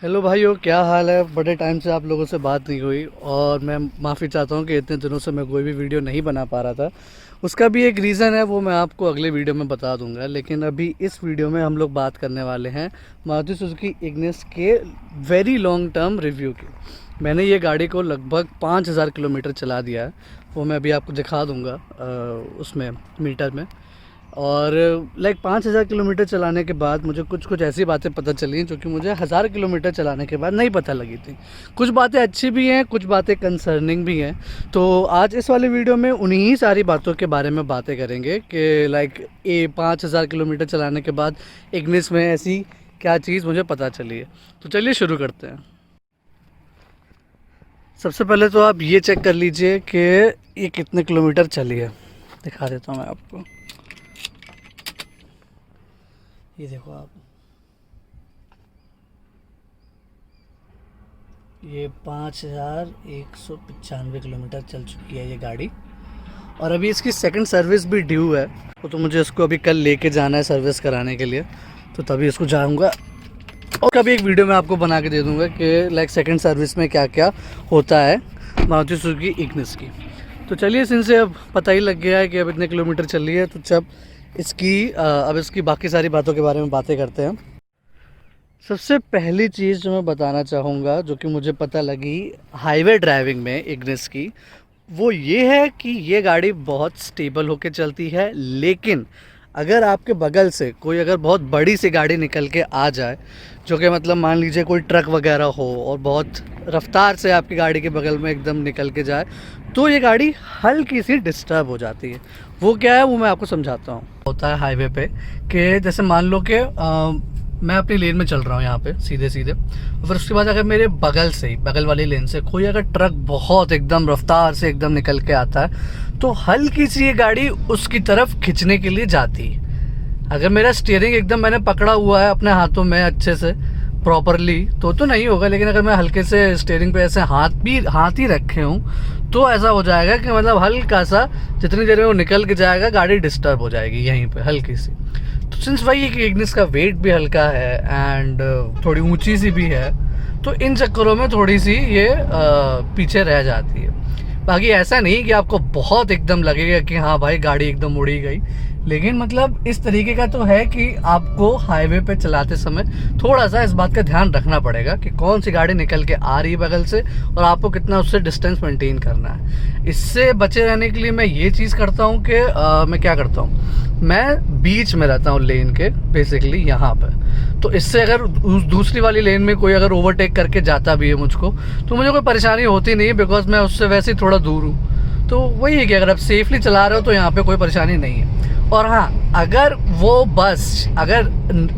Hello भाइयों, क्या हाल है। बड़े टाइम से आप लोगों से बात नहीं हुई और मैं माफ़ी चाहता हूँ कि इतने दिनों से मैं कोई भी वीडियो नहीं बना पा रहा था। उसका भी एक रीज़न है, वो मैं आपको अगले वीडियो में बता दूंगा। लेकिन अभी इस वीडियो में हम लोग बात करने वाले हैं मारुति सुजुकी इग्निस के वेरी लॉन्ग टर्म रिव्यू की। मैंने ये गाड़ी को लगभग 5000 किलोमीटर चला दिया है, वो मैं अभी आपको दिखा दूँगा उसमें मीटर में। और लाइक 5000 किलोमीटर चलाने के बाद मुझे कुछ कुछ ऐसी बातें पता चली जो कि मुझे 1000 किलोमीटर चलाने के बाद नहीं पता लगी थी। कुछ बातें अच्छी भी हैं, कुछ बातें कंसर्निंग भी हैं। तो आज इस वाले वीडियो में उन्हीं सारी बातों के बारे में बातें करेंगे कि लाइक 5000 किलोमीटर चलाने के बाद इग्निस में ऐसी क्या चीज़ मुझे पता चली है। तो चलिए शुरू करते हैं। सबसे पहले तो आप ये चेक कर लीजिए कि ये कितने किलोमीटर चली है। दिखा देता हूँ मैं आपको, ये देखो आप, ये 5195 किलोमीटर चल चुकी है ये गाड़ी। और अभी इसकी सेकंड सर्विस भी ड्यू है, तो मुझे इसको अभी कल लेके जाना है सर्विस कराने के लिए। तो तभी इसको जाऊंगा और कभी एक वीडियो में आपको बना के दे दूंगा कि लाइक सेकंड सर्विस में क्या क्या होता है मारुति सुजुकी इग्निस की। तो चलिए, इनसे अब पता ही लग गया है कि अब इतने किलोमीटर चल रही है, तो जब अब इसकी बाकी सारी बातों के बारे में बातें करते हैं। सबसे पहली चीज़ जो मैं बताना चाहूँगा, जो कि मुझे पता लगी हाईवे ड्राइविंग में इग्निस की, वो ये है कि ये गाड़ी बहुत स्टेबल होकर चलती है। लेकिन अगर आपके बगल से कोई अगर बहुत बड़ी सी गाड़ी निकल के आ जाए, जो कि मतलब मान लीजिए कोई ट्रक वगैरह हो और बहुत रफ्तार से आपकी गाड़ी के बगल में एकदम निकल के जाए, तो ये गाड़ी हल्की सी डिस्टर्ब हो जाती है। वो क्या है वो मैं आपको समझाता हूँ। होता है हाईवे पे कि जैसे मान लो कि मैं अपनी लेन में चल रहा हूँ यहाँ पे सीधे सीधे, और फिर उसके बाद अगर मेरे बगल से ही बगल वाली लेन से कोई अगर ट्रक बहुत एकदम रफ्तार से एकदम निकल के आता है, तो हल्की सी ये गाड़ी उसकी तरफ खिंचने के लिए जाती है। अगर मेरा स्टीयरिंग एकदम मैंने पकड़ा हुआ है अपने हाथों में अच्छे से प्रॉपरली तो नहीं होगा। लेकिन अगर मैं हल्के से स्टीयरिंग पे ऐसे हाथ ही रखे हूँ, तो ऐसा हो जाएगा कि मतलब हल्का सा जितनी देर में वो निकल के जाएगा गाड़ी डिस्टर्ब हो जाएगी यहीं पे हल्की सी। तो सिंस वही कि इग्निस का वेट भी हल्का है एंड थोड़ी ऊंची सी भी है, तो इन चक्करों में थोड़ी सी ये पीछे रह जाती है। बाकी ऐसा नहीं कि आपको बहुत एकदम लगेगा कि हाँ भाई गाड़ी एकदम उड़ी गई, लेकिन मतलब इस तरीके का तो है कि आपको हाईवे पे चलाते समय थोड़ा सा इस बात का ध्यान रखना पड़ेगा कि कौन सी गाड़ी निकल के आ रही है बगल से और आपको कितना उससे डिस्टेंस मेंटेन करना है। इससे बचे रहने के लिए मैं ये चीज़ करता हूँ कि मैं क्या करता हूँ, मैं बीच में रहता हूँ लेन के बेसिकली यहाँ पे। तो इससे अगर दूसरी वाली लेन में कोई अगर ओवरटेक करके जाता भी है मुझको, तो मुझे कोई परेशानी होती नहीं है, बिकॉज मैं उससे वैसे ही थोड़ा दूर हूँ। तो वही है कि अगर आप सेफली चला रहे हो तो यहाँ पे कोई परेशानी नहीं है। और हाँ, अगर वो बस अगर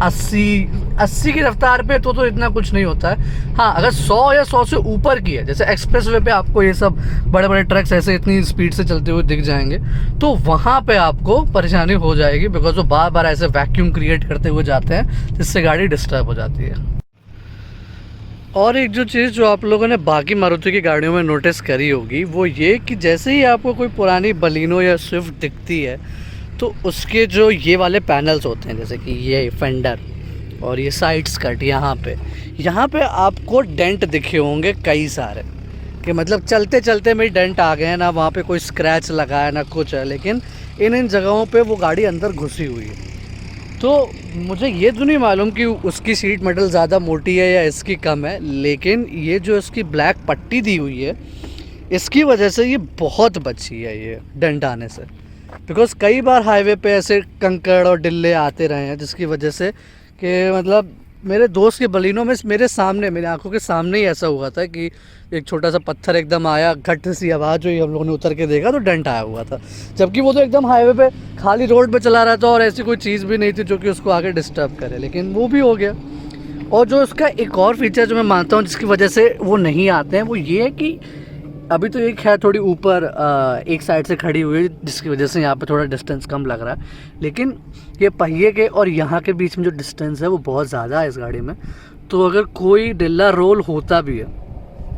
80 की रफ्तार पे तो इतना कुछ नहीं होता है। हाँ, अगर 100 या 100 से ऊपर की है, जैसे एक्सप्रेस वे पे आपको ये सब बड़े बड़े ट्रक्स ऐसे इतनी स्पीड से चलते हुए दिख जाएंगे, तो वहाँ पे आपको परेशानी हो जाएगी, बिकॉज वो बार बार ऐसे वैक्यूम क्रिएट करते हुए जाते हैं जिससे गाड़ी डिस्टर्ब हो जाती है। और एक जो चीज़ जो आप लोगों ने बाकी मारुति की गाड़ियों में नोटिस करी होगी, वो ये कि जैसे ही आपको कोई पुरानी बलिनो या स्विफ्ट दिखती है, तो उसके जो ये वाले पैनल्स होते हैं, जैसे कि ये फेंडर और ये साइड स्कर्ट, यहाँ पे आपको डेंट दिखे होंगे कई सारे, कि मतलब चलते चलते में डेंट आ गए हैं ना, वहाँ पे कोई स्क्रैच लगा है ना कुछ है, लेकिन इन जगहों पे वो गाड़ी अंदर घुसी हुई है। तो मुझे ये तो नहीं मालूम कि उसकी सीट मेटल ज़्यादा मोटी है या इसकी कम है, लेकिन ये जो इसकी ब्लैक पट्टी दी हुई है, इसकी वजह से ये बहुत बची है ये डेंट आने से। बिकॉज कई बार हाईवे पे ऐसे कंकड़ और डिल्ले आते रहे हैं, जिसकी वजह से कि मतलब मेरे दोस्त के बलिनों में मेरे सामने, मेरी आंखों के सामने ही ऐसा हुआ था कि एक छोटा सा पत्थर एकदम आया, घट सी आवाज़ हुई, हम लोगों ने उतर के देखा तो डेंट आया हुआ था, जबकि वो तो एकदम हाईवे पे खाली रोड पे चला रहा था और ऐसी कोई चीज़ भी नहीं थी जो कि उसको आगे डिस्टर्ब करे, लेकिन वो भी हो गया। और जो उसका एक और फीचर जो मैं मानता हूँ जिसकी वजह से वो नहीं आते हैं, वो ये है कि अभी तो एक है थोड़ी ऊपर एक साइड से खड़ी हुई है, जिसकी वजह से यहाँ पे थोड़ा डिस्टेंस कम लग रहा है, लेकिन ये पहिए के और यहाँ के बीच में जो डिस्टेंस है वो बहुत ज़्यादा है इस गाड़ी में। तो अगर कोई डिल्ला रोल होता भी है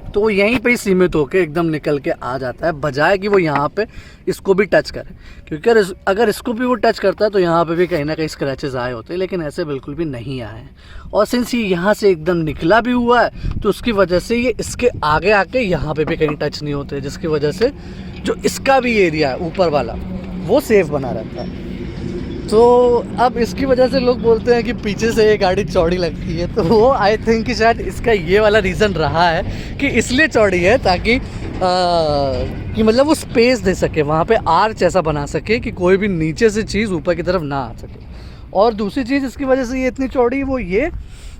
तो वो यहीं पे ही सीमित होकर एकदम निकल के आ जाता है, बजाय कि वो यहाँ पे इसको भी टच करे। क्योंकि अगर इसको भी वो टच करता है तो यहाँ पे भी कहीं ना कहीं स्क्रैचेस आए होते हैं, लेकिन ऐसे बिल्कुल भी नहीं आए हैं। और सिंस ये यहाँ से एकदम निकला भी हुआ है तो उसकी वजह से ये इसके आगे आके यहाँ पे भी कहीं टच नहीं होते, जिसकी वजह से जो इसका भी एरिया है ऊपर वाला वो सेफ बना रहता है। तो अब इसकी वजह से लोग बोलते हैं कि पीछे से ये गाड़ी चौड़ी लगती है, तो वो आई थिंक कि शायद इसका ये वाला रीज़न रहा है कि इसलिए चौड़ी है ताकि कि मतलब वो स्पेस दे सके, वहाँ पे आर्च ऐसा बना सके कि कोई भी नीचे से चीज़ ऊपर की तरफ ना आ सके। और दूसरी चीज़ इसकी वजह से ये इतनी चौड़ी वो ये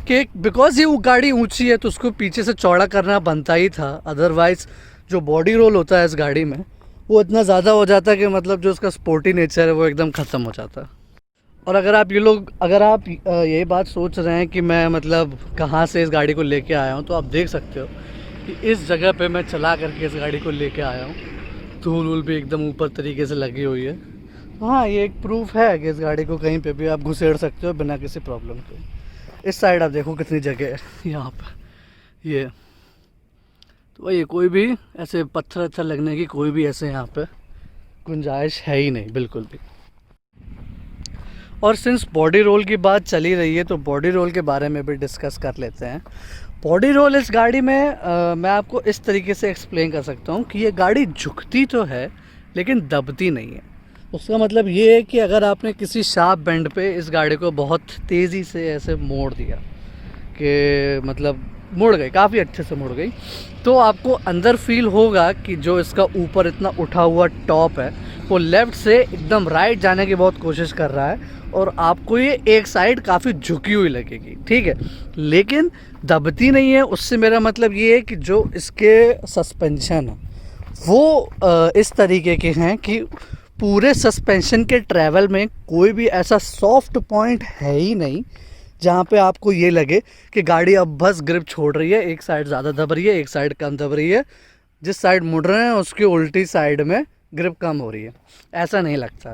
कि बिकॉज ये वो गाड़ी ऊँची है तो उसको पीछे से चौड़ा करना बनता ही था, अदरवाइज़ जो बॉडी रोल होता है इस गाड़ी में वो इतना ज़्यादा हो जाता है कि मतलब जो उसका स्पोर्टी नेचर है वो एकदम ख़त्म हो जाता है। और अगर आप यही बात सोच रहे हैं कि मैं मतलब कहाँ से इस गाड़ी को लेके आया हूँ, तो आप देख सकते हो कि इस जगह पे मैं चला करके इस गाड़ी को लेके आया हूँ। धूल वूल भी एकदम ऊपर तरीके से लगी हुई है। हाँ, ये एक प्रूफ है कि इस गाड़ी को कहीं पे भी आप घुसेड़ सकते हो बिना किसी प्रॉब्लम के। इस साइड आप देखो कितनी जगह है यहाँ पर, ये तो वही कोई भी ऐसे पत्थर लगने की कोई भी ऐसे यहाँ पे गुंजाइश है ही नहीं बिल्कुल भी। और सिंस बॉडी रोल की बात चली रही है तो बॉडी रोल के बारे में भी डिस्कस कर लेते हैं। बॉडी रोल इस गाड़ी में मैं आपको इस तरीके से एक्सप्लेन कर सकता हूँ कि ये गाड़ी झुकती तो है लेकिन दबती नहीं है। उसका मतलब ये है कि अगर आपने किसी शार्प बेंड पे इस गाड़ी को बहुत तेज़ी से ऐसे मोड़ दिया कि मतलब मुड़ गई, काफ़ी अच्छे से मुड़ गई, तो आपको अंदर फील होगा कि जो इसका ऊपर इतना उठा हुआ टॉप है वो लेफ़्ट से एकदम राइट जाने की बहुत कोशिश कर रहा है और आपको ये एक साइड काफ़ी झुकी हुई लगेगी, ठीक है, लेकिन दबती नहीं है। उससे मेरा मतलब ये है कि जो इसके सस्पेंशन है वो इस तरीके के हैं कि पूरे सस्पेंशन के ट्रैवल में कोई भी ऐसा सॉफ्ट पॉइंट है ही नहीं जहाँ पे आपको ये लगे कि गाड़ी अब बस ग्रिप छोड़ रही है, एक साइड ज़्यादा दब रही है, एक साइड कम दब रही है, जिस साइड मुड़ रहे हैं उसकी उल्टी साइड में ग्रिप कम हो रही है, ऐसा नहीं लगता।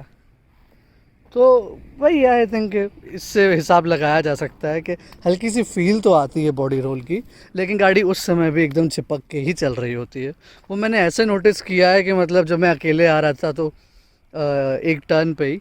तो वही आई थिंक इससे हिसाब लगाया जा सकता है कि हल्की सी फील तो आती है बॉडी रोल की, लेकिन गाड़ी उस समय भी एकदम चिपक के ही चल रही होती है। वो मैंने ऐसे नोटिस किया है कि मतलब जब मैं अकेले आ रहा था तो एक टर्न पे ही,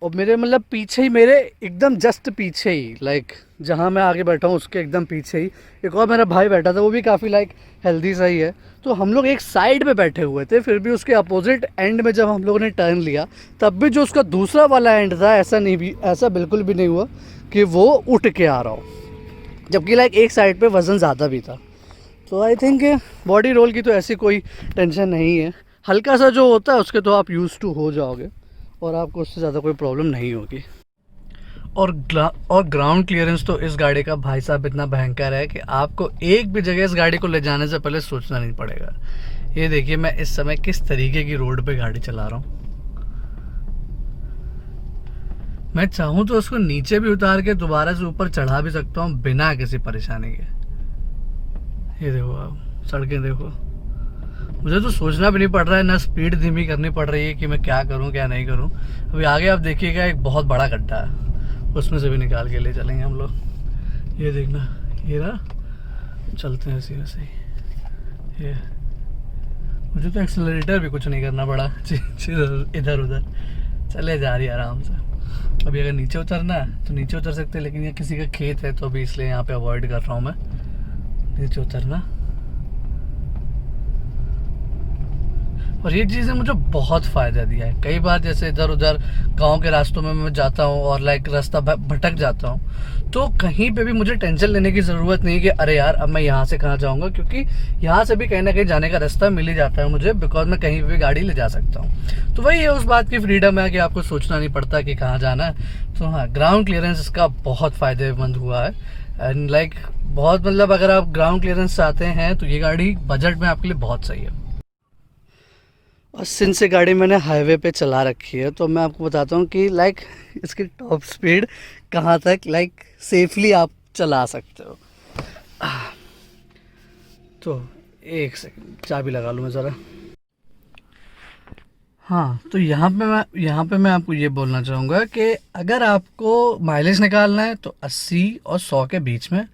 और मेरे मतलब पीछे ही, मेरे एकदम जस्ट पीछे ही, लाइक जहाँ मैं आगे बैठा हूँ उसके एकदम पीछे ही एक और मेरा भाई बैठा था, वो भी काफ़ी लाइक हेल्दी सा ही है, तो हम लोग एक साइड पे बैठे हुए थे, फिर भी उसके अपोजिट एंड में जब हम लोगों ने टर्न लिया तब भी जो उसका दूसरा वाला एंड था ऐसा बिल्कुल भी नहीं हुआ कि वो उठ के आ रहा हो, जबकि लाइक एक साइड पे वज़न ज़्यादा भी था। तो आई थिंक बॉडी रोल की तो ऐसी कोई टेंशन नहीं है, हल्का सा जो होता है उसके तो आप यूज़ टू हो जाओगे और आपको उससे ज़्यादा कोई प्रॉब्लम नहीं होगी। और ग्राउंड क्लियरेंस तो इस गाड़ी का भाई साहब इतना भयंकर है कि आपको एक भी जगह इस गाड़ी को ले जाने से पहले सोचना नहीं पड़ेगा। ये देखिए मैं इस समय किस तरीके की रोड पे गाड़ी चला रहा हूँ। मैं चाहूँ तो उसको नीचे भी उतार के दोबारा से ऊपर चढ़ा भी सकता हूँ बिना किसी परेशानी के। ये देखो आप सड़कें देखो, मुझे तो सोचना भी नहीं पड़ रहा है, ना स्पीड धीमी करनी पड़ रही है कि मैं क्या करूं क्या नहीं करूं। अभी आगे आप देखिएगा एक बहुत बड़ा गड्ढा है, उसमें से भी निकाल के ले चलेंगे हम लोग। ये देखना, ये रहा, चलते हैं इसी में से ही। ये मुझे तो एक्सेलरेटर भी कुछ नहीं करना पड़ा, इधर उधर चले जा रही है आराम से। अभी अगर नीचे उतरना है तो नीचे उतर सकते हैं, लेकिन ये किसी का खेत है तो अभी इसलिए यहाँ पे अवॉइड कर रहा हूँ मैं नीचे उतरना। और ये चीज़ ने मुझे बहुत फ़ायदा दिया है। कई बार जैसे इधर उधर गांव के रास्तों में मैं जाता हूँ और लाइक रास्ता भटक जाता हूँ, तो कहीं पे भी मुझे टेंशन लेने की ज़रूरत नहीं कि अरे यार अब मैं यहाँ से कहाँ जाऊँगा, क्योंकि यहाँ से भी कहीं ना कहीं जाने का रास्ता मिल ही जाता है मुझे, बिकॉज मैं कहीं भी गाड़ी ले जा सकता हूँ। तो वही है, उस बात की फ्रीडम है कि आपको सोचना नहीं पड़ता कि कहाँ जाना है। तो हाँ, ग्राउंड क्लियरेंस इसका बहुत फ़ायदेमंद हुआ है एंड लाइक बहुत, मतलब अगर आप ग्राउंड क्लियरेंस चाहते हैं तो ये गाड़ी बजट में आपके लिए बहुत सही है। और सिंस से गाड़ी मैंने हाईवे पे चला रखी है तो मैं आपको बताता हूँ कि लाइक इसकी टॉप स्पीड कहाँ तक लाइक सेफली आप चला सकते हो। तो एक सेकंड चाबी लगा लूँ मैं ज़रा। हाँ, तो यहाँ पे मैं आपको ये बोलना चाहूँगा कि अगर आपको माइलेज निकालना है तो 80 और 100 के बीच में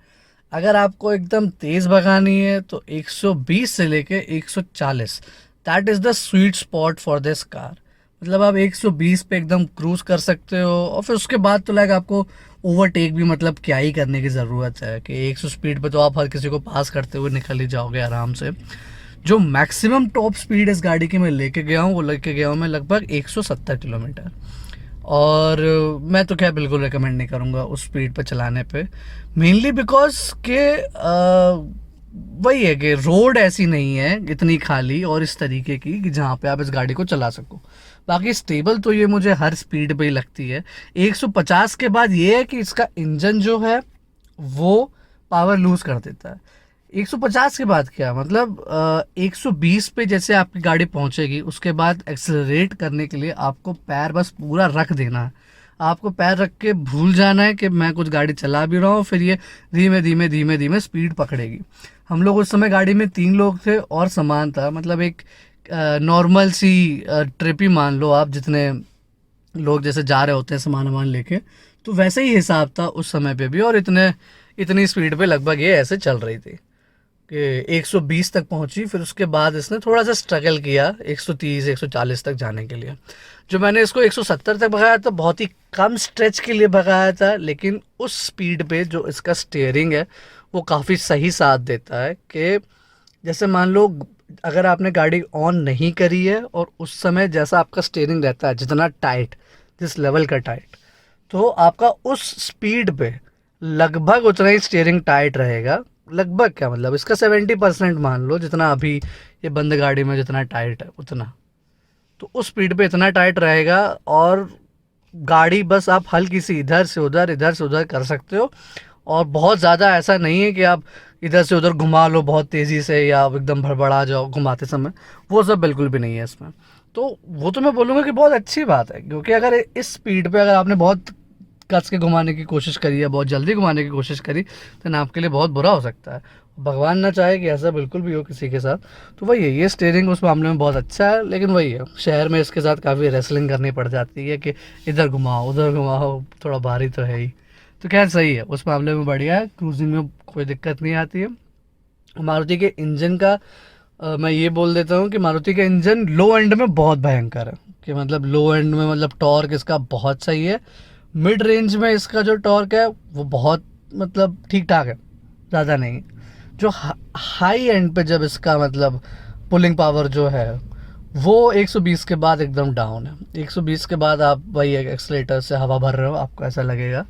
अगर आपको एकदम तेज़ भगानी है तो 120 से लेके 140, that is the sweet spot for this car. मतलब आप 120 पे एकदम क्रूज कर सकते हो, और फिर उसके बाद तो लाइक आपको ओवरटेक भी मतलब क्या ही करने की ज़रूरत है कि 100 स्पीड पे तो आप हर किसी को पास करते हुए निकल ही जाओगे आराम से। जो मैक्सिमम टॉप स्पीड इस गाड़ी की मैं लेके गया हूँ, वो लेके गया हूँ मैं लगभग 170 किलोमीटर। और मैं तो क्या बिल्कुल रिकमेंड नहीं करूँगा उस स्पीड पे चलाने पे, मेनली बिकॉज के वही है कि रोड ऐसी नहीं है इतनी खाली और इस तरीके की कि जहाँ पे आप इस गाड़ी को चला सको। बाकी स्टेबल तो ये मुझे हर स्पीड पे ही लगती है। 150 के बाद ये है कि इसका इंजन जो है वो पावर लूज कर देता है। 150 के बाद क्या मतलब 120 पे जैसे आपकी गाड़ी पहुंचेगी, उसके बाद एक्सेलरेट करने के लिए आपको पैर बस पूरा रख देना है। आपको पैर रख के भूल जाना है कि मैं कुछ गाड़ी चला भी रहा हूँ, फिर ये धीमे धीमे धीमे धीमे स्पीड पकड़ेगी। हम लोग उस समय गाड़ी में 3 लोग थे और सामान था, मतलब एक नॉर्मल सी ट्रिप ही मान लो आप, जितने लोग जैसे जा रहे होते हैं सामान वामान लेके, तो वैसे ही हिसाब था उस समय पे भी। और इतनी स्पीड पे लगभग ये ऐसे चल रही थी कि 120 तक पहुंची। फिर उसके बाद इसने थोड़ा सा स्ट्रगल किया 130 140 तक जाने के लिए। जो मैंने इसको 170 तक भगाया था, बहुत ही कम स्ट्रेच के लिए भगाया था, लेकिन उस स्पीड पे जो इसका स्टीयरिंग है वो काफ़ी सही साथ देता है। कि जैसे मान लो अगर आपने गाड़ी ऑन नहीं करी है और उस समय जैसा आपका स्टीयरिंग रहता है जितना टाइट, जिस लेवल का टाइट, तो आपका उस स्पीड पे लगभग उतना ही स्टीयरिंग टाइट रहेगा। लगभग क्या मतलब इसका 70% मान लो, जितना अभी ये बंद गाड़ी में जितना टाइट है उतना, तो उस स्पीड पे इतना टाइट रहेगा। और गाड़ी बस आप हल्की सी इधर से उधर कर सकते हो, और बहुत ज़्यादा ऐसा नहीं है कि आप इधर से उधर घुमा लो बहुत तेज़ी से या आप एकदम भड़बड़ा जाओ घुमाते समय, वो सब बिल्कुल भी नहीं है इसमें। तो वो तो मैं बोलूँगा कि बहुत अच्छी बात है, क्योंकि अगर इस स्पीड पे अगर आपने बहुत कस के घुमाने की कोशिश करी है, बहुत जल्दी घुमाने की कोशिश करी, तो ना आपके लिए बहुत बुरा हो सकता है। भगवान ना चाहे कि ऐसा बिल्कुल भी हो किसी के साथ। तो वही है, ये स्टीयरिंग उस मामले में बहुत अच्छा है, लेकिन वही है शहर में इसके साथ काफ़ी रेसलिंग करनी पड़ जाती है कि इधर घुमाओ उधर घुमाओ, थोड़ा भारी तो है ही। तो खैर सही है, उस मामले में बढ़िया है, क्रूजिंग में कोई दिक्कत नहीं आती है। मारुति के इंजन का मैं ये बोल देता हूँ कि मारुति का इंजन लो एंड में बहुत भयंकर है। कि मतलब लो एंड में मतलब टॉर्क इसका बहुत सही है। मिड रेंज में इसका जो टॉर्क है वो बहुत मतलब ठीक ठाक है, ज़्यादा नहीं। जो हाई एंड पे जब इसका मतलब पुलिंग पावर जो है वो 120 के बाद एकदम डाउन है। 120 के बाद आप वही एक्सलेटर से हवा भर रहे हो, आपको ऐसा लगेगा।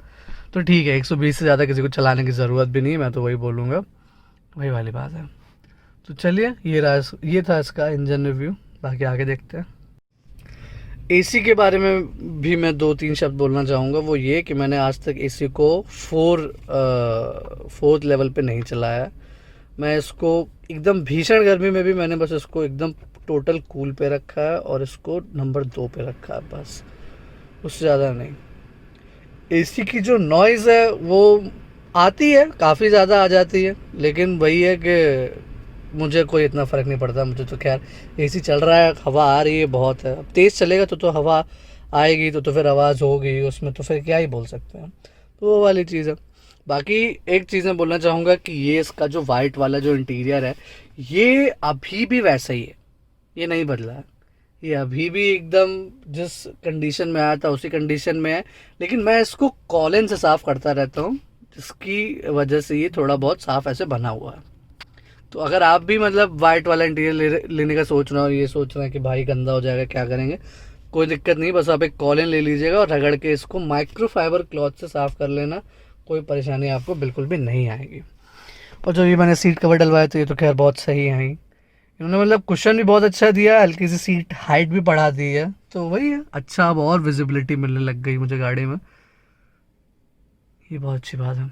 तो ठीक है, 120 से ज़्यादा किसी को चलाने की ज़रूरत भी नहीं है, मैं तो वही बोलूँगा, वही वाली बात है। तो चलिए ये था इसका इंजन रिव्यू, बाकी आगे देखते हैं। एसी के बारे में भी मैं 2-3 शब्द बोलना चाहूँगा। वो ये कि मैंने आज तक एसी को फोर्थ लेवल पे नहीं चलाया। मैं इसको एकदम भीषण गर्मी में भी मैंने बस इसको एकदम टोटल कूल पे रखा है और इसको नंबर 2 पे रखा है, बस उससे ज़्यादा नहीं। एसी की जो नॉइज़ है वो आती है, काफ़ी ज़्यादा आ जाती है, लेकिन वही है कि मुझे कोई इतना फ़र्क नहीं पड़ता। मुझे तो खैर एसी चल रहा है, हवा आ रही है बहुत है। अब तेज़ चलेगा तो हवा आएगी, तो फिर आवाज़ होगी उसमें, तो फिर क्या ही बोल सकते हैं। तो वो वाली चीज़ है। बाकी एक चीज़ मैं बोलना चाहूँगा कि ये इसका जो वाइट वाला जो इंटीरियर है ये अभी भी वैसा ही है, ये नहीं बदला है। ये अभी भी एकदम जिस कंडीशन में आया था उसी कंडीशन में है। लेकिन मैं इसको कॉलिन से साफ़ करता रहता हूँ, जिसकी वजह से ये थोड़ा बहुत साफ़ ऐसे बना हुआ है। तो अगर आप भी मतलब वाइट वाला इंटीरियर लेने का सोच रहे हो और ये सोच रहे हैं कि भाई गंदा हो जाएगा क्या करेंगे, कोई दिक्कत नहीं, बस आप एक कॉलिन ले लीजिएगा और रगड़ के इसको माइक्रोफाइबर क्लॉथ से साफ़ कर लेना, कोई परेशानी आपको बिल्कुल भी नहीं आएगी। और जो ये मैंने सीट कवर डलवाए तो ये तो खैर बहुत सही है ही। इन्होंने मतलब कुशन भी बहुत अच्छा दिया है, हल्की सी सीट हाइट भी बढ़ा दी है, तो वही है अच्छा, अब और विजिबिलिटी मिलने लग गई मुझे गाड़ी में, ये बहुत अच्छी बात है।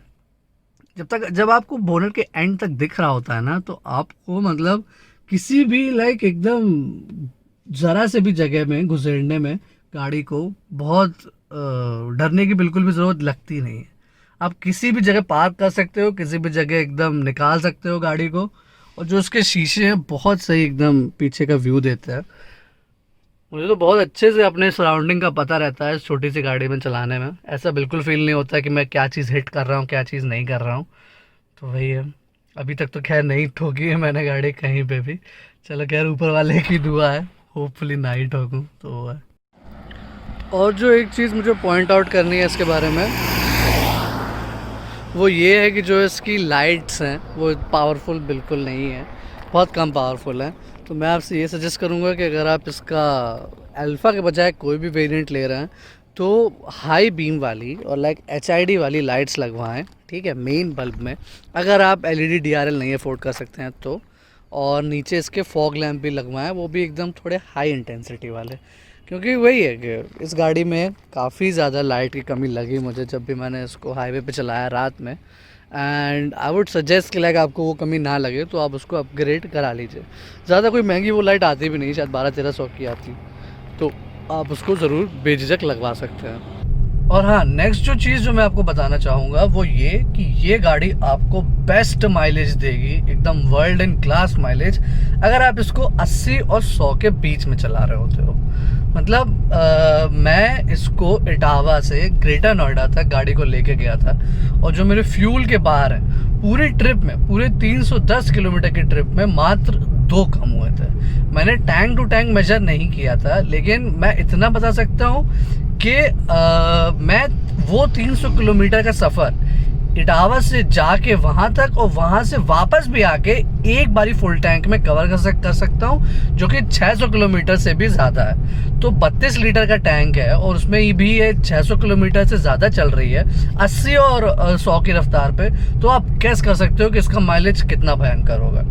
जब आपको बोनट के एंड तक दिख रहा होता है ना, तो आपको मतलब किसी भी लाइक एकदम ज़रा से भी जगह में घुसेड़ने में गाड़ी को बहुत डरने की बिल्कुल भी ज़रूरत लगती नहीं है। आप किसी भी जगह पार्क कर सकते हो, किसी भी जगह एकदम निकाल सकते हो गाड़ी को। और जो उसके शीशे हैं बहुत सही एकदम पीछे का व्यू देते हैं। मुझे तो बहुत अच्छे से अपने सराउंडिंग का पता रहता है इस छोटी सी गाड़ी में चलाने में। ऐसा बिल्कुल फील नहीं होता कि मैं क्या चीज़ हिट कर रहा हूँ क्या चीज़ नहीं कर रहा हूँ। तो वही है, अभी तक तो खैर नहीं ठोकी है मैंने गाड़ी कहीं पे भी। चलो खैर ऊपर वाले की दुआ है, होपफुली ना ही ठोकूँ तो वो है। और जो एक चीज़ मुझे पॉइंट आउट करनी है इसके बारे में, वो ये है कि जो इसकी लाइट्स हैं वो पावरफुल बिल्कुल नहीं है, बहुत कम पावरफुल है। तो मैं आपसे ये सजेस्ट करूँगा कि अगर आप इसका अल्फ़ा के बजाय कोई भी वेरिएंट ले रहे हैं तो हाई बीम वाली और लाइक HID वाली लाइट्स लगवाएं, ठीक है, मेन बल्ब में। अगर आप LED DRL नहीं अफोर्ड कर सकते हैं तो, और नीचे इसके फॉग लैम्प भी लगवाएं, वो भी एकदम थोड़े हाई इंटेंसिटी वाले, क्योंकि वही है कि इस गाड़ी में काफ़ी ज़्यादा लाइट की कमी लगी मुझे जब भी मैंने इसको हाईवे पे चलाया रात में। एंड आई वुड सजेस्ट कि लाइक आपको वो कमी ना लगे तो आप उसको अपग्रेड करा लीजिए। ज़्यादा कोई महंगी वो लाइट आती भी नहीं, शायद 1200-1300 की आती, तो आप उसको ज़रूर बेझिझक लगवा सकते हैं। और हाँ, नेक्स्ट जो चीज़ जो मैं आपको बताना चाहूँगा वो ये कि ये गाड़ी आपको बेस्ट माइलेज देगी, एकदम वर्ल्ड इन क्लास माइलेज, अगर आप इसको 80 और 100 के बीच में चला रहे होते हो। मतलब मैं इसको इटावा से ग्रेटर नोएडा तक गाड़ी को लेके गया था, और जो मेरे फ्यूल के बाहर हैं पूरी ट्रिप में, पूरे 310 किलोमीटर की ट्रिप में मात्र 2 कम हुए थे। मैंने टैंक टू टैंक मेजर नहीं किया था, लेकिन मैं इतना बता सकता हूँ कि मैं वो 300 किलोमीटर का सफ़र इटावा से जाके वहाँ तक और वहाँ से वापस भी आके एक बारी फुल टैंक में कवर कर सकता हूँ, जो कि 600 किलोमीटर से भी ज़्यादा है। तो 32 लीटर का टैंक है और उसमें भी ये 600 किलोमीटर से ज़्यादा चल रही है 80 और 100 की रफ्तार पे। तो आप कैस कर सकते हो कि इसका माइलेज कितना भयंकर होगा।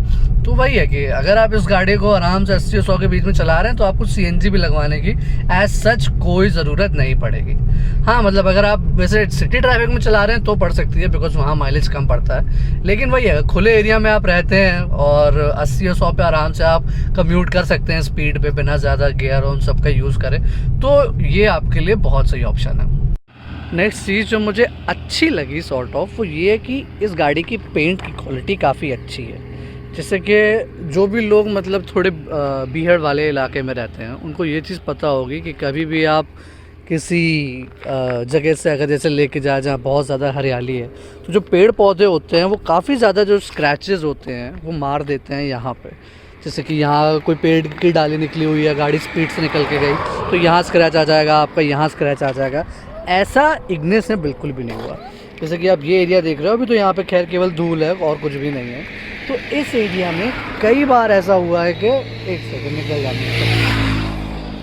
तो वही है कि अगर आप इस गाड़ी को आराम से 80 और 100 के बीच में चला रहे हैं तो आपको CNG भी लगवाने की एज सच कोई ज़रूरत नहीं पड़ेगी। हाँ, मतलब अगर आप वैसे सिटी ट्रैफिक में चला रहे हैं तो पड़ सकती है, बिकॉज वहाँ माइलेज कम पड़ता है। लेकिन वही है, खुले एरिया में आप रहते हैं और 80 और 100 पे आराम से आप कम्यूट कर सकते हैं स्पीड पे, बिना ज़्यादा गियर और उन सब का यूज़ करें, तो ये आपके लिए बहुत सही ऑप्शन है। नेक्स्ट चीज़ जो मुझे अच्छी लगी सॉर्ट ऑफ, वो ये है कि इस गाड़ी की पेंट की क्वालिटी काफ़ी अच्छी है। जैसे कि जो भी लोग मतलब थोड़े बीहड़ वाले इलाके में रहते हैं उनको ये चीज़ पता होगी कि कभी भी आप किसी जगह से अगर जैसे लेके जाए जहाँ बहुत ज़्यादा हरियाली है, तो जो पेड़ पौधे होते हैं वो काफ़ी ज़्यादा जो स्क्रैचेस होते हैं वो मार देते हैं यहाँ पे। जैसे कि यहाँ कोई पेड़ की डाली निकली हुई है, गाड़ी स्पीड से निकल के गई तो यहाँ स्क्रैच आ जाएगा, आपका यहाँ स्क्रैच आ जाएगा। ऐसा इग्निस में बिल्कुल भी नहीं हुआ। जैसे कि आप ये एरिया देख रहे हो अभी, तो यहाँ पे खैर केवल धूल है और कुछ भी नहीं है। तो इस एरिया में कई बार ऐसा हुआ है कि एक सेकंड निकल जाने,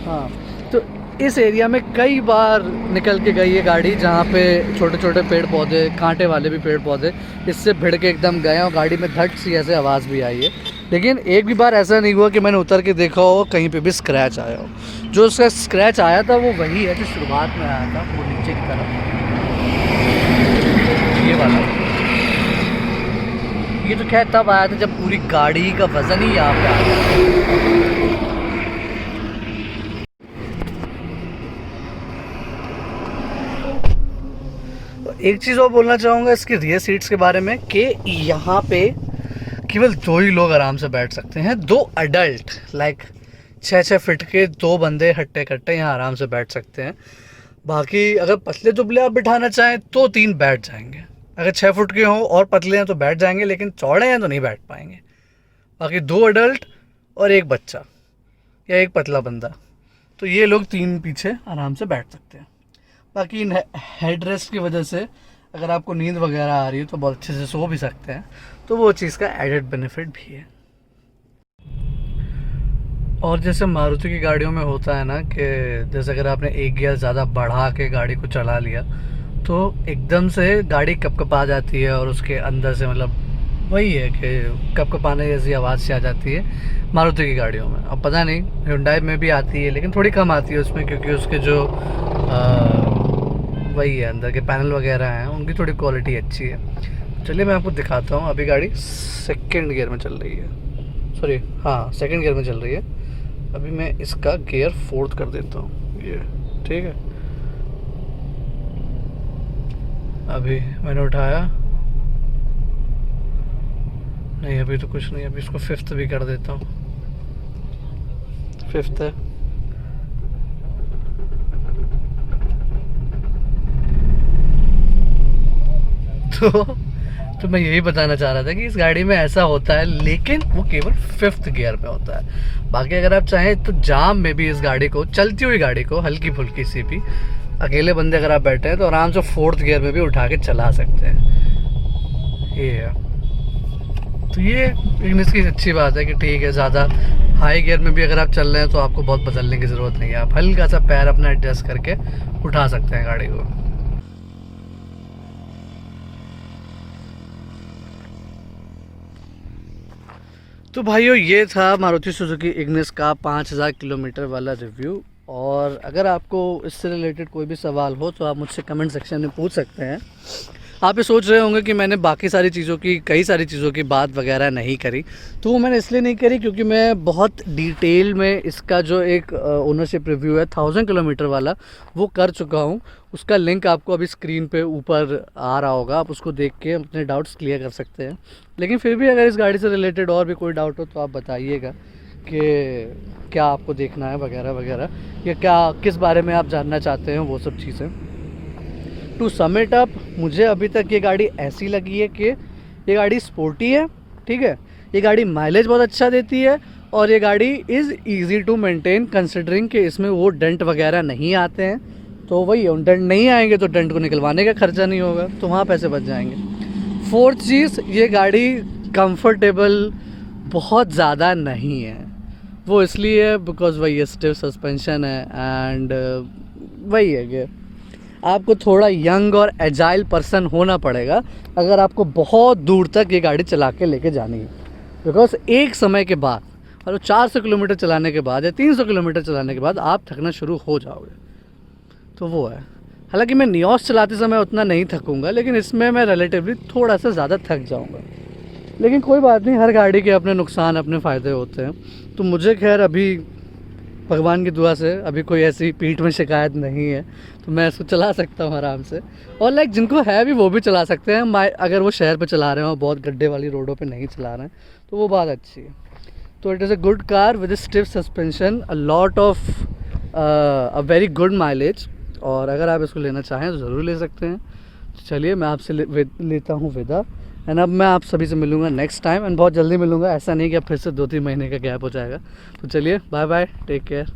हाँ, तो इस एरिया में कई बार निकल के गई है गाड़ी, जहाँ पे छोटे छोटे पेड़ पौधे, कांटे वाले भी पेड़ पौधे इससे भिड़ के एकदम गए और गाड़ी में धट सी ऐसे आवाज़ भी आई है। लेकिन एक भी बार ऐसा नहीं हुआ कि मैंने उतर के देखा हो कहीं पे भी स्क्रैच आया हो। जो उसका स्क्रैच आया था वो वही है जो शुरुआत में आया था, वो नीचे की तरफ, ये वाला। ये तो खैर तब आया था जब पूरी गाड़ी का वज़न ही यहाँ पे आ गया। एक चीज़ और बोलना चाहूँगा इसके रियर सीट्स के बारे में कि यहाँ पे केवल 2 ही लोग आराम से बैठ सकते हैं, 2 अडल्ट, लाइक 6-6 फीट के 2 बंदे हट्टे कट्टे यहाँ आराम से बैठ सकते हैं। बाकी अगर पतले दुबले आप बिठाना चाहें तो 3 बैठ जाएंगे, अगर 6 फुट के हों और पतले हैं तो बैठ जाएंगे, लेकिन चौड़े हैं तो नहीं बैठ पाएंगे। बाकी 2 अडल्ट और 1 बच्चा या 1 पतला बंदा, तो ये लोग 3 पीछे आराम से बैठ सकते हैं। बाकी इन हेड रेस्ट की वजह से अगर आपको नींद वगैरह आ रही है तो बहुत अच्छे से सो भी सकते हैं, तो वो चीज़ का एडेड बेनिफिट भी है। और जैसे मारुति की गाड़ियों में होता है ना कि जैसे अगर आपने एक गियर ज़्यादा बढ़ा के गाड़ी को चला लिया तो एकदम से गाड़ी कपकपा जाती है और उसके अंदर से मतलब वही है कि कपकपाने जैसी आवाज़ से आ जाती है मारुति की गाड़ियों में। अब पता नहीं हुंडई में भी आती है लेकिन थोड़ी कम आती है उसमें, क्योंकि उसके जो वही है अंदर के पैनल वगैरह हैं उनकी थोड़ी क्वालिटी अच्छी है। चलिए मैं आपको दिखाता हूँ। अभी गाड़ी सेकंड गियर में चल रही है, सॉरी हाँ सेकंड गियर में चल रही है। अभी मैं इसका गियर 4th कर देता हूँ, ये ठीक है। अभी मैंने उठाया नहीं, अभी तो कुछ नहीं, अभी इसको 5th भी कर देता हूँ, 5th है। तो मैं यही बताना चाह रहा था कि इस गाड़ी में ऐसा होता है, लेकिन वो केवल 5th गियर पे होता है। बाकी अगर आप चाहें तो जाम में भी इस गाड़ी को, चलती हुई गाड़ी को, हल्की फुल्की सी भी, अकेले बंदे अगर आप बैठे हैं तो आराम से 4th गियर में भी उठा के चला सकते हैं। ये है, तो ये इग्निस की अच्छी बात है कि ठीक है, ज़्यादा हाई गियर में भी अगर आप चल रहे हैं तो आपको बहुत बदलने की ज़रूरत नहीं है। आप हल्का सा पैर अपना एडजस्ट करके उठा सकते हैं गाड़ी को। तो भाइयों, ये था मारुति सुजुकी इग्निस का 5000 किलोमीटर वाला रिव्यू। और अगर आपको इससे रिलेटेड कोई भी सवाल हो तो आप मुझसे कमेंट सेक्शन में पूछ सकते हैं। आप ये सोच रहे होंगे कि मैंने बाकी सारी चीज़ों की, कई सारी चीज़ों की बात वगैरह नहीं करी, तो वो मैंने इसलिए नहीं करी क्योंकि मैं बहुत डिटेल में इसका जो एक ओनरशिप रिव्यू है 1000 किलोमीटर वाला, वो कर चुका हूँ। उसका लिंक आपको अभी स्क्रीन पे ऊपर आ रहा होगा, आप उसको देख के अपने डाउट्स क्लियर कर सकते हैं। लेकिन फिर भी अगर इस गाड़ी से रिलेटेड और भी कोई डाउट हो तो आप बताइएगा कि क्या आपको देखना है वगैरह वगैरह, या क्या किस बारे में आप जानना चाहते हैं, वो सब चीज़ें। टू सम इट अप, मुझे अभी तक ये गाड़ी ऐसी लगी है कि ये गाड़ी स्पोर्टी है, ठीक है, ये गाड़ी माइलेज बहुत अच्छा देती है, और ये गाड़ी is easy to maintain considering कि इसमें वो डेंट वगैरह नहीं आते हैं। तो वही, डेंट नहीं आएंगे तो डेंट को निकलवाने का खर्चा नहीं होगा, तो वहाँ पैसे बच जाएंगे। 4th चीज़, ये गाड़ी कंफर्टेबल बहुत ज़्यादा नहीं है। वो इसलिए है बिकॉज वही है, स्टिफ सस्पेंशन है, एंड वही है कि आपको थोड़ा यंग और एजाइल पर्सन होना पड़ेगा अगर आपको बहुत दूर तक ये गाड़ी चला के लेके जानी है। बिकॉज एक समय के बाद, और 400 किलोमीटर चलाने के बाद या 300 किलोमीटर चलाने के बाद आप थकना शुरू हो जाओगे। तो वो है। हालांकि मैं नियोस चलाते समय उतना नहीं थकूंगा, लेकिन इसमें मैं रिलेटिवली थोड़ा सा ज़्यादा थक जाऊंगा। लेकिन कोई बात नहीं, हर गाड़ी के अपने नुकसान, अपने फ़ायदे होते हैं। तो मुझे खैर अभी भगवान की दुआ से अभी कोई ऐसी पीठ में शिकायत नहीं है, तो मैं इसको चला सकता हूँ आराम से। और लाइक जिनको है भी वो भी चला सकते हैं, अगर वो शहर पे चला रहे हो, बहुत गड्ढे वाली रोडों पे नहीं चला रहे हैं, तो वो बात अच्छी है। तो it is a good car with stiff suspension, a lot of a very good mileage. और अगर आप इसको लेना चाहें तो ज़रूर ले सकते हैं। चलिए, मैं आपसे लेता हूँ विदा, एंड अब मैं आप सभी से मिलूँगा नेक्स्ट टाइम, एंड बहुत जल्दी मिलूँगा। ऐसा नहीं कि अब फिर से 2-3 महीने का गैप हो जाएगा। तो चलिए, बाय बाय, टेक केयर।